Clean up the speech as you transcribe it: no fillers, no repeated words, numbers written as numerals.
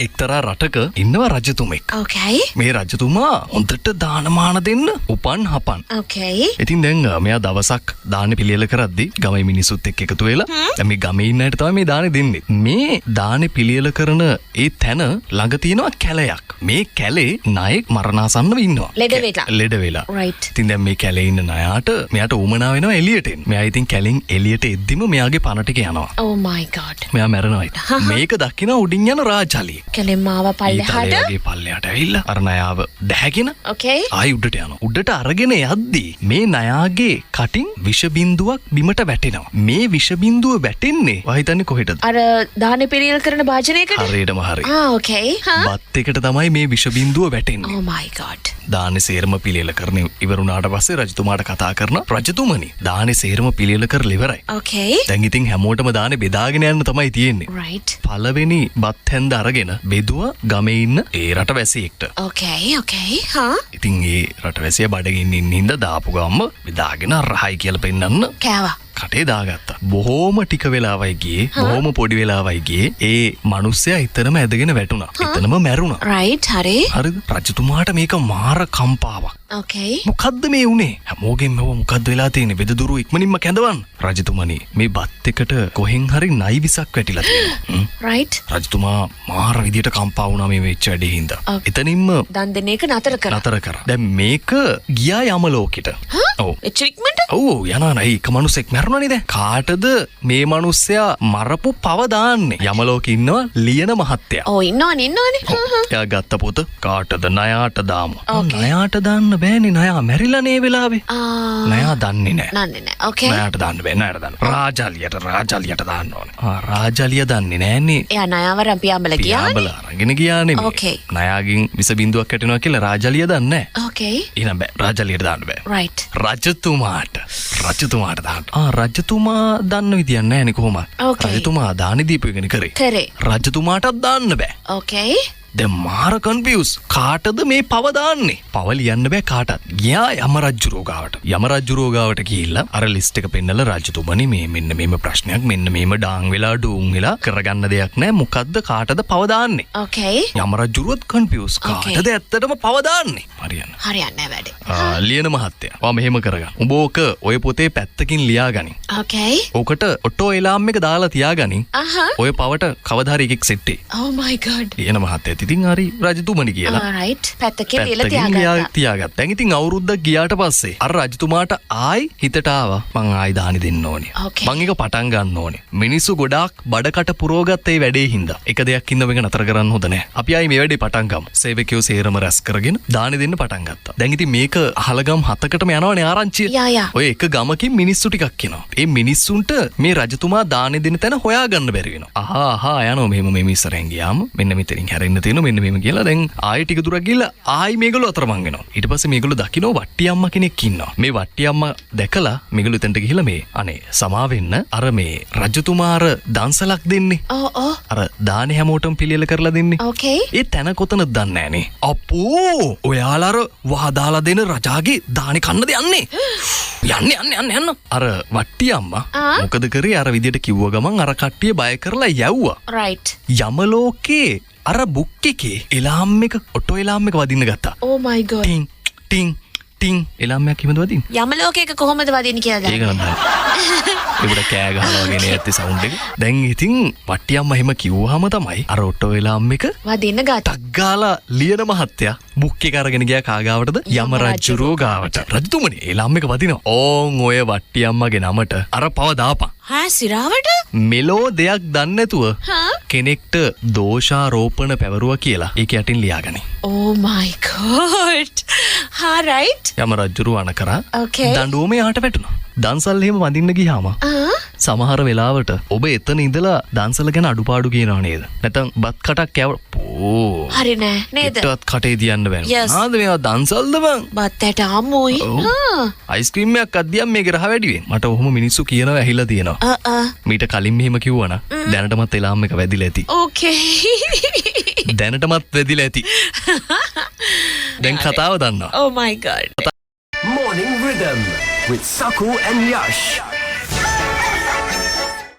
එක්තරා රටක ඉන්නවා රජතුමෙක්. Okay. මේ රජතුමා හොඳට දානමාන දෙන්න උපන් හපන්. Okay. ඉතින් දැන් මෙයා දවසක් දාන පිළියෙල කරද්දි ගමේ මිනිස්සුත් එක්ක එකතු වෙලා දැන් මේ ගමේ ඉන්න අයට තමයි මේ දානේ දෙන්නේ. මේ දානේ පිළියෙල කරන ඒ තැන ළඟ තියෙනවා කැලයක්. මේ කැලේ නායක මරණාසන්නව ඉන්නවා. ලෙඩ වෙලා. Right. ඉතින් දැන් මේ කැලේ ඉන්න නායාට මෙයාට උමනා වෙනවා එළියට එන්න. මෙයා ඉතින් කැලෙන් එළියට එද්දිම මෙයාගේ පණ ටික යනවා. Oh my god. මෙයා මැරෙනවා. මේක දකින්න උඩින් යන රාජාලිය. කැලෙන් ආව පල්ලෙහාට. ඊතලයේ පල්ලෙහාට ඇවිල්ලා අර නයාව දැහැගෙන Okay. ආයි උඩට යනවා. උඩට අරගෙන යද්දී මේ නයාගේ කටින් විෂ බින්දුවක් බිමට වැටෙනවා. මේ විෂ බින්දුව වැටෙන්නේ වහිතන්නේ කොහෙටද? අර දානේ පිළියෙල කරන භාජනයකට. හරියටම හරි. Okay. බත් එකට තමයි මේ විෂ බින්දුව වැටෙන්නේ. Oh my god. දානේ සේරම පිළියෙල කරන ඉවරුණාට පස්සේ රජතුමාට කතා කරනවා. රජතුමනි දානේ සේරම පිළියෙල කරලා ඉවරයි. Okay. දැන් ඉතින් හැමෝටම දානේ බෙදාගෙන යන්න තමයි තියෙන්නේ. Right. පළවෙනි බත් හැන්ද අරගෙන බෙදුවා ගමේ ඉන්න ඒ රටවැසියෙක්ට. Okay. Okay. ඉතින් ඒ රටවැසියා බඩගින්න ඉන්න හින්දා දාපු ගම්ම බෙදාගෙන රහයි කියලා පෙන්නන්න කෑවා. කටේ දාගත්තා. බොහෝම ටික වෙලාවයි ගියේ. බොහෝම පොඩි වෙලාවයි ගියේ. ඒ මිනිස්සයා එතනම ඇදගෙන වැටුණා. එතනම මැරුණා. Right. හරිද? රජතුමාට මේක මාර කම්පාවක්. Okay. මොකද්ද මේ උනේ? හැමෝගෙම මොකද්ද වෙලා තියෙන්නේ? බෙදදුරු ඉක්මනින්ම කැඳවන්න. රජතුමනි මේ බත් එකට කොහෙන් හරි නයි විසක් වැටිලා තියෙනවා. Right. රජතුමා මාර විදියට කම්පා වුණා මේ වෙච්ච වැඩේ හින්දා. එතනින්ම දන් දෙන එක නතර කරා. දැන් මේක ගියා යම ලෝකෙට. ඔව්. එච්චරික්මට? ඔව් යනවා නයි එක මිනිහෙක් මැරුණානේ දැන්. කාටද මේ මිනිස්සයා මරපු පව දාන්නේ? යම ලෝකෙ ඉන්නවා ලියන මහත්තයා. ඔව් ඉන්නවනේ. එයා ගත්ත පොත කාටද? නයාට දාමු. නයාට දාන්න බෑනේ. නයා මැරිලා නේ වෙලාවේ. නයා දන්නේ නැහැ. Okay. නයාට දාන්න බෑ. නයාට දාන්න. රාජාලියට දාන්න ඕනේ. රාජාලිය දන්නේ නැහනේ. එයා නයාවරම් පියාඹල ගියානේ. පියාඹල අරගෙන ගියානේ. Okay. නයාගෙන් විස බින්දුවක් වැටෙනවා කියලා රාජාලිය දන්නේ නැහැ. Okay. එහෙනම් බෑ. රාජාලියට දාන්න බෑ. Right. රජතුමාට දාන්න. රජතුමා දන්න විදියක් නැහැනේ කොහොමද? Okay. රජතුමා දානි දීපු එකනේ කරේ. රජතුමාටත් දාන්න බෑ. Okay. දැන් මාර කන්ෆියුස්. කාටද මේ පව දාන්නේ? පව ලියන්න බෑ කාටත්. ගියා යම රජුරෝ ගාවට. යම රජුරෝ ගාවට ගිහිල්ලා අර ලිස්ට් එක පෙන්නලා රජතුමනි මේ මෙන්න මේම ප්‍රශ්නයක් මෙන්න මේම ඩාන් වෙලා ඩූන් වෙලා කරගන්න දෙයක් නැහැ. මොකද්ද කාටද පව දාන්නේ? Okay. යම රජුරුවත් කන්ෆියුස්. කාටද ඇත්තටම පව දාන්නේ? හරියන්නේ නැහැ වැඩේ. ලියන මහත්තයා. ඔයා මෙහෙම කරගන්න. උඹ ඕක ඔය පොතේ පැත්තකින් ලියාගනින්. Okay. ඕකට ඔටෝ එලාම් එක දාලා තියාගනින්. ඔය පවට කවදා හරි එකෙක් සෙට් වෙයි. Oh my god. ලියන මහත්තයා ඉතින් හරි රජතුමනි කියලා. Right. පැත්තකින් ලියලා තියාගත්තා. දැන් ඉතින් අවුරුද්දක් ගියාට පස්සේ අර රජතුමාට ආයි හිතට ආවා මං ආයි දානි දෙන්න ඕනේ. මං එක පටන් ගන්න ඕනේ. මිනිස්සු ගොඩාක් බඩකට පුරවගත්ත ඒ වැඩේ හින්දා. එක දෙයක් ඉන්න මේක නතර කරන්න හොඳ නැහැ. අපි ආයි මේ වැඩේ පටන් ගමු. සේවකයෝ සේරම රැස් කරගෙන දානි දෙන්න පටන් ගත්තා. දැන් ඉතින් මේක අහලගම් 7කටම යනවනේ ආරංචිය. ඔය එක ගමකින් මිනිස්සු ටිකක් එනවා. ඒ මිනිස්සුන්ට මේ රජතුමා දානි දෙන තැන හොයාගන්න බැරි වෙනවා. අහා යනවා මෙහෙම මේ ඉස්සරහෙන් ගියාම මෙන්න මෙතනින් හැරෙන්න තියෙනවා මෙන්න මෙහෙම කියලා දැන් ආයි ටික දුරක් ගිහලා ආයි මේගොල්ලෝ අතරමං වෙනවා. ඊට පස්සේ මේගොල්ලෝ දකින්න වට්ටි අම්මා කෙනෙක් ඉන්නවා. මේ වට්ටි අම්මා දැකලා මේගොල්ලෝ එතනට ගිහලා මේ අනේ සමා වෙන්න අර මේ රජතුමා අර දන්සලක් දෙන්නේ. අර දානේ හැමෝටම පිළියෙල කරලා දෙන්නේ. Okay. ඒ තැන කොතනද දන්නේ නැහනේ. අපෝ ඔයාලා අර වහදාලා දෙන රජාගේ දානේ කන්නද යන්නේ? යන්න. අර වට්ටි අම්මා මොකද කරේ අර විදියට කිව්ව ගමන් අර කට්ටිය බය කරලා යවුවා. Right. යම ලෝකේ අර බුක් එකේ එලාම් එක ඔටෝ එලාම් එක වදින්න ගත්තා. Oh my god. Tin alarm එකක් හිමද වදින්න? යම ලෝකයක කොහොමද වදින්නේ කියලා ඒක නම් ඒකට කෑ ගහනවා වගේ ඇත්තේ සවුන්ඩ් එක. දැන් ඉතින් වට්ටි අම්මා එහෙම කිව්වහම තමයි අර ඔටෝ එලාම් එක වදින්න ගත්තා. ටක් ගාලා ලියන මහත්තයා බුක් එක අරගෙන ගියා කාගාවටද? යම රජුරෝ ගාවට. රජතුමනි එලාම් එක වදිනවා. ඕන් ඔය වට්ටි අම්මගේ නමට අර පව දාපන්. සිරාවට? මෙලෝ දෙයක් දන්නේ නැතුව කෙනෙක්ට දෝෂාරෝපණ පැවරුවා කියලා ඒක යටින් ලියාගනි. Oh my god. right. යම රජුරු අණ කරා. Okay. දඬුවම යාට වැටුණා. දන්සල් එහෙම වඳින්න ගියාම සමහර වෙලාවට ඔබ එතන ඉඳලා දන්සල ගැන අඩුපාඩු කියනවා නේද? නැත්නම් බත් කටක් කෑව හරි නෑ නේද? ඒකත් කටේ තියන්න බෑ. ආද මේවා දන්සල්ද බං? බත් ඇට අම්මෝයි. අයිස්ක්‍රීම් එකක් අද්දියම් මේක රහ වැඩි වෙන. මට ඔහොම මිනිස්සු කියනවා ඇහිලා තියෙනවා. මීට කලින් මෙහෙම කිව්වනම් දැනටමත් එලාම් එක වැදිලා ඇති. Okay. දැනටමත් වැදිලා ඇති. දැන් කතාව දන්නවා. Oh my god. Morning Rhythm with Saku and Yash.